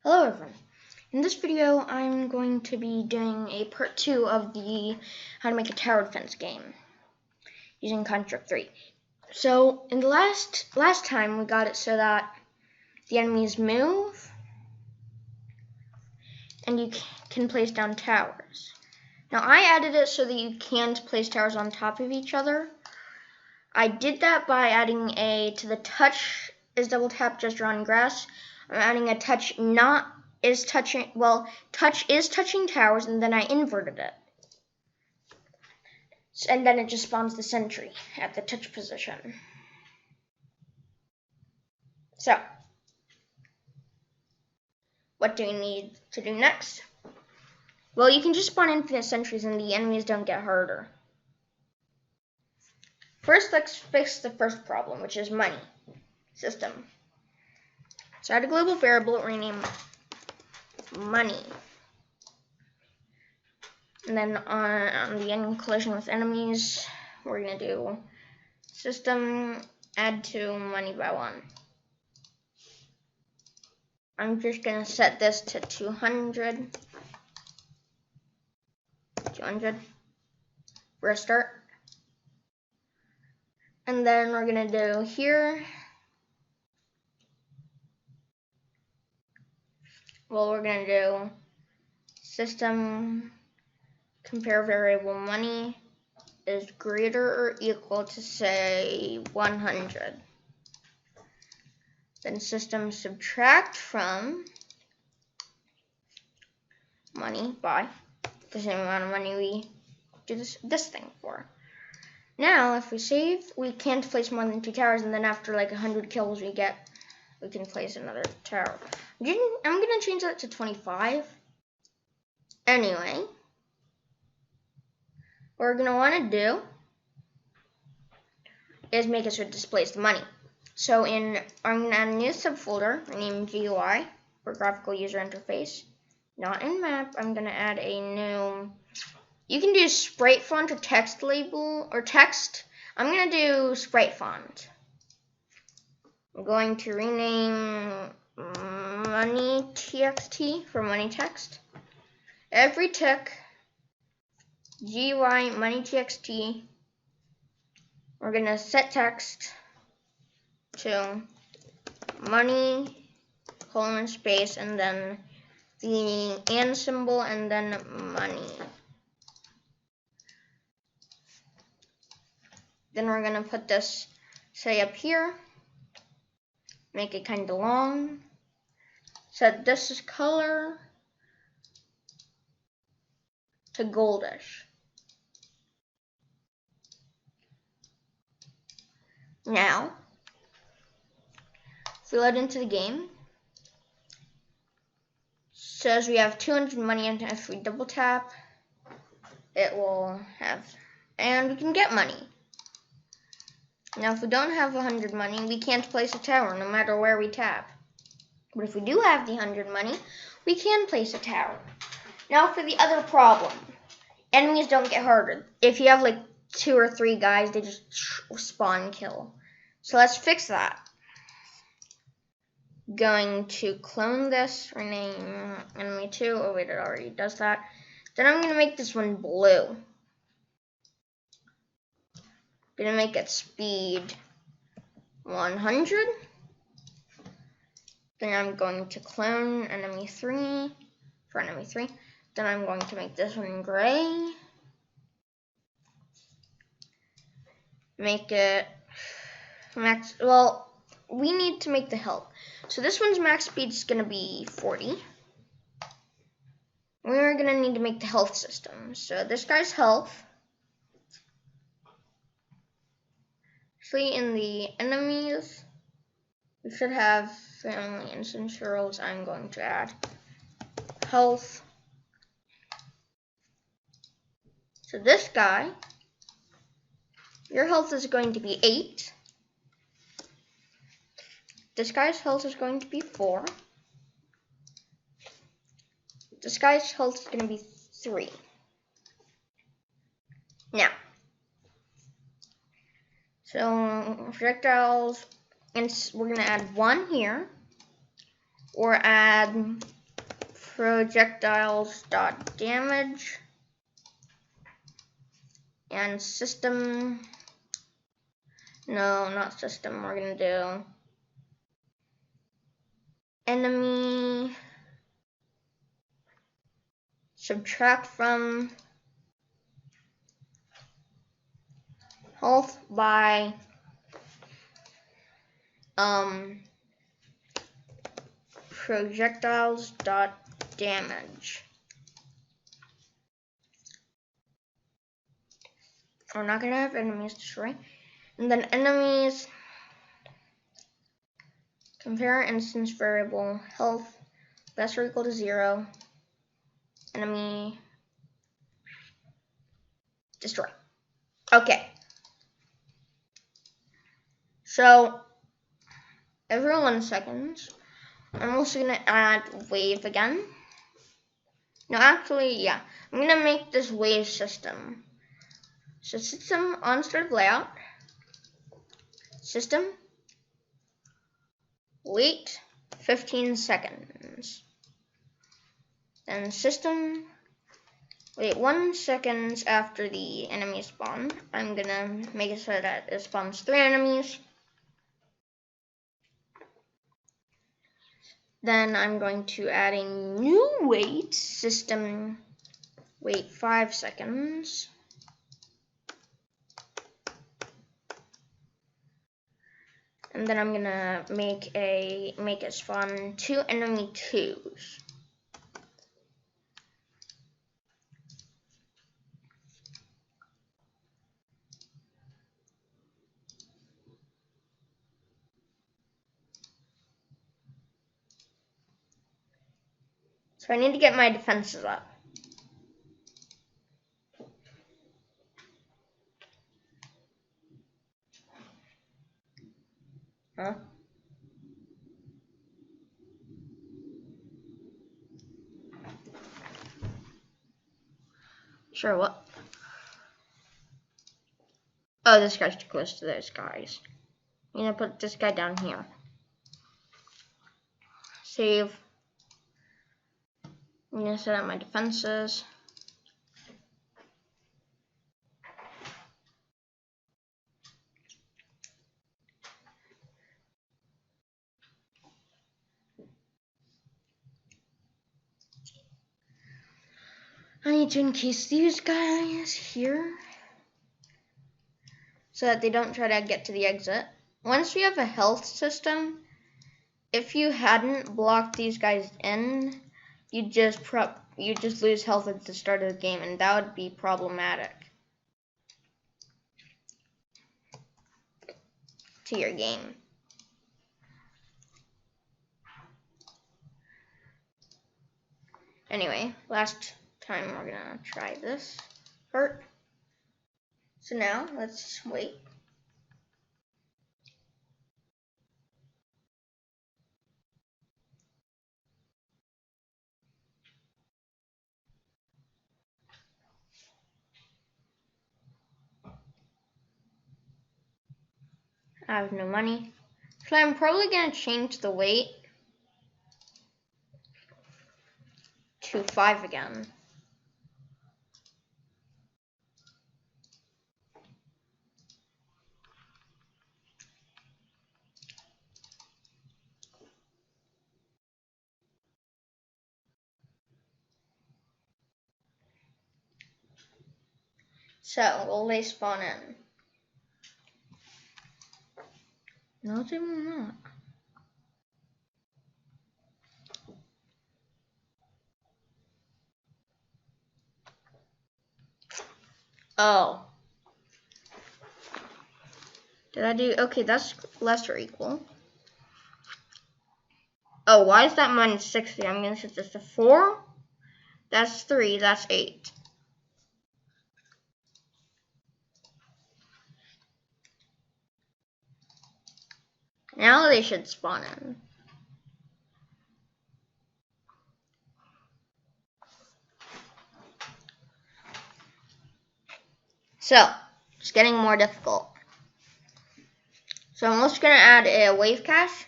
Hello everyone. In this video, I'm going to be doing a part 2 of the how to make a tower defense game using Construct 3. So in the last time, we got it so that the enemies move and you can place down towers. Now I added it so that you can't place towers on top of each other. I did that by adding to the touch is double tap gesture on grass. I'm adding a touch touch is touching towers, and then I inverted it. And then it just spawns the sentry at the touch position. So, what do we need to do next? Well, you can just spawn infinite sentries and the enemies don't get harder. First, let's fix the first problem, which is money system. So add a global variable, rename money. And then on the end collision with enemies, we're going to do system add to money by 1. I'm just going to set this to 200. 200 for a start. And then we're going to do here. Well, we're going to do system compare variable money is greater or equal to, say, 100. Then system subtract from money by the same amount of money we do this thing for. Now, if we save, we can't place more than 2 towers, and then after like 100 kills we can place another tower. I'm gonna change that to 25. Anyway, what we're gonna want to do is make it so it displays the money. So I'm gonna add a new subfolder named GUI for graphical user interface. Not in map. I'm gonna add a new. You can do sprite font or text label or text. I'm gonna do sprite font. I'm going to rename money txt for money text. Every tick GUI money txt. We're gonna set text to money colon space and then the and symbol and then money. Then we're gonna put this, say, up here, make it kind of long. Set this is color to goldish. Now, if we load into the game, says we have 200 money, and if we double tap, it will have, and we can get money. Now, if we don't have 100 money, we can't place a tower no matter where we tap. But if we do have the 100 money, we can place a tower. Now, for the other problem, enemies don't get harder. If you have like 2 or 3 guys, they just spawn kill. So let's fix that. Going to clone this, rename enemy 2. Oh wait, it already does that. Then I'm going to make this one blue. Gonna make it speed 100. Then I'm going to clone enemy 3 for enemy 3. Then I'm going to make this one gray. Make it max. Well, we need to make the health. So this one's max speed is gonna be 40. We're gonna need to make the health system. So this guy's health. In the enemies, we should have family instance roles. I'm going to add health. So this guy, your health is going to be 8. This guy's health is going to be 4. This guy's health is going to be 3. Now, so projectiles, and we're going to add 1 here. or add projectiles.damage and system. No, not system. We're gonna do enemy subtract from health by projectiles.damage. We're not gonna have enemies destroy. And then enemies compare instance variable health less or equal to 0. Enemy destroy. Okay. So every 1 second, I'm also gonna add wave again. No, actually, yeah. I'm gonna make this wave system. So system on start layout. System. Wait 15 seconds. Then system. Wait 1 second after the enemy spawn. I'm gonna make it so that it spawns 3 enemies. Then I'm going to add a new wait system. Wait 5 seconds. And then I'm gonna make it spawn 2 enemy 2s. So I need to get my defenses up. Huh? Sure, what? Oh, this guy's too close to those guys. I'm gonna put this guy down here. Save. I'm gonna set up my defenses. I need to encase these guys here so that they don't try to get to the exit. Once we have a health system, if you hadn't blocked these guys in, you just lose health at the start of the game, and that would be problematic to your game. Anyway, last time we're gonna try this part. So now let's wait. I have no money. So I'm probably gonna change the weight to 5 again. So will they spawn in? No, they will not. Oh. Did I do? Okay, that's less or equal. Oh, why is that minus 60? I'm going to set this to 4. That's 3. That's 8. Now they should spawn in. So, it's getting more difficult. So I'm also going to add a wave cache.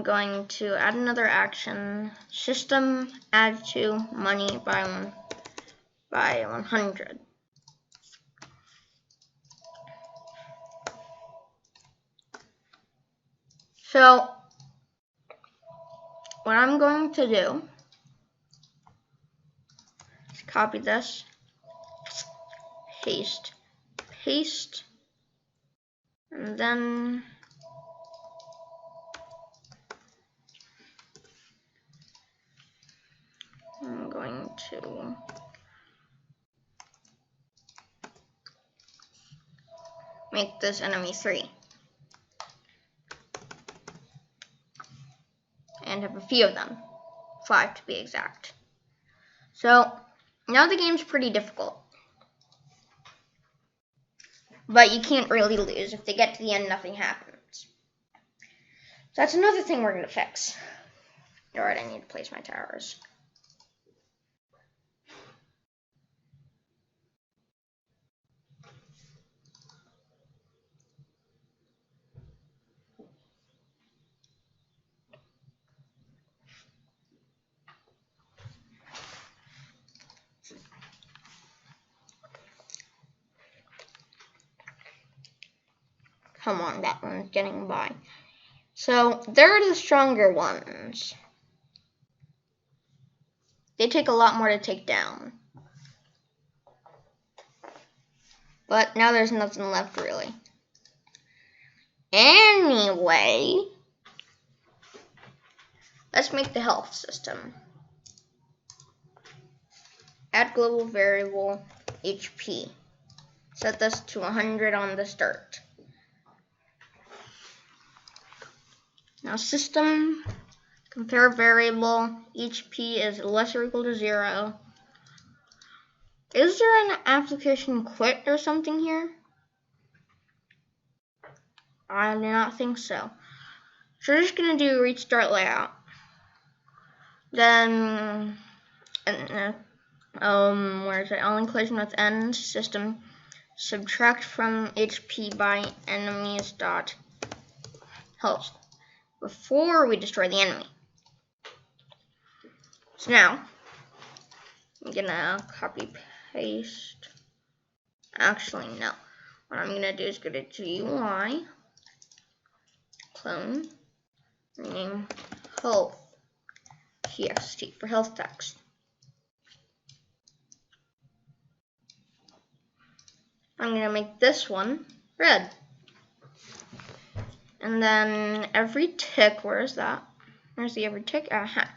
I'm going to add another action. System add to money by 100. So what I'm going to do is copy this, paste, and then I'm going to make this enemy 3. And have a few of them, 5 to be exact. So now the game's pretty difficult, but you can't really lose. If they get to the end, nothing happens. So that's another thing we're going to fix. Alright, I need to place my towers. Come on, that one's getting by. So they're the stronger ones. They take a lot more to take down. But now there's nothing left, really. Anyway, let's make the health system. Add global variable HP. Set this to 100 on the start. Now system, compare variable, HP is less or equal to 0. Is there an application quit or something here? I do not think so. So we're just going to do restart layout. Then, where is it? All inclusion with end system. Subtract from HP by enemies dot health before we destroy the enemy. So now I'm gonna copy paste. Actually, no. What I'm gonna do is go to GUI, clone, rename health txt for health text. I'm going to make this one red. And then every tick, where is that? Where's the every tick? Aha.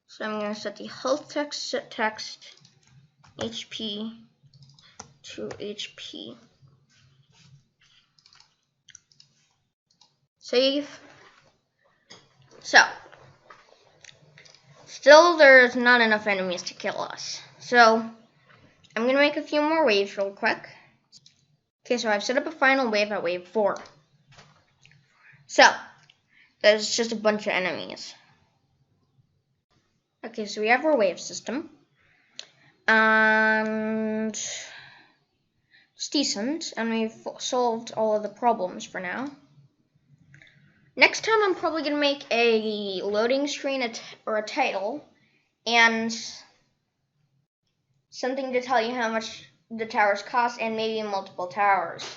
So I'm going to set the health text HP to HP. Save. So, still there's not enough enemies to kill us. So, I'm going to make a few more waves real quick. Okay, so I've set up a final wave at wave 4. So, there's just a bunch of enemies. Okay, so we have our wave system. And it's decent, and we've solved all of the problems for now. Next time I'm probably going to make a loading screen or a title, and something to tell you how much the towers cost, and maybe multiple towers.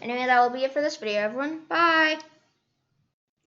Anyway, that will be it for this video, everyone. Bye!